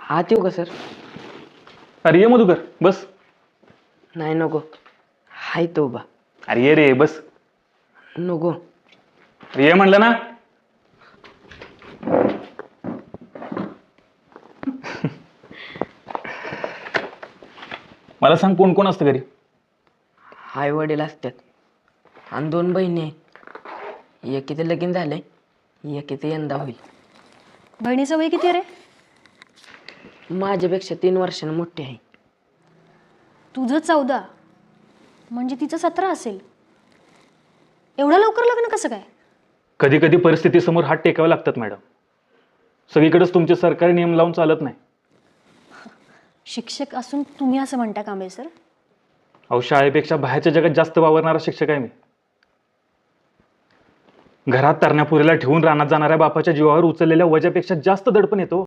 आत येऊ का सर? अरे ये मधुकर बस. नाही नको, हाय तो बा. अरे ये रे बस. नको. अरे ये म्हणलं ना. मला सांग कोण कोण असतं घरी? आई वडील असतात आणि 2 बहिणी आहे. एकीचं लगीन झालंय, एकीचं यंदा होईल. बहिणीचं वय किती रे? माझ्यापेक्षा 3 वर्षांनी मोठी आहे. तुझं 14 म्हणजे तिचं 17 असेल. एवढं लवकर लग्न कसं काय? कधी कधी परिस्थितीसमोर हात टेकावे लागतात मॅडम. सगळीकडेच तुमचे सरकारी नियम लावून चालत नाही. शिक्षक असून तुम्ही असं म्हणता कांबळे सर? अहो शाळेपेक्षा बाहेरच्या जगात जास्त वावरणारा शिक्षक आहे मी. घरात तरण्यापुरीला ठेवून रानात जाणाऱ्या बापाच्या जीवावर उचललेल्या वजापेक्षा जास्त दडपण येतो.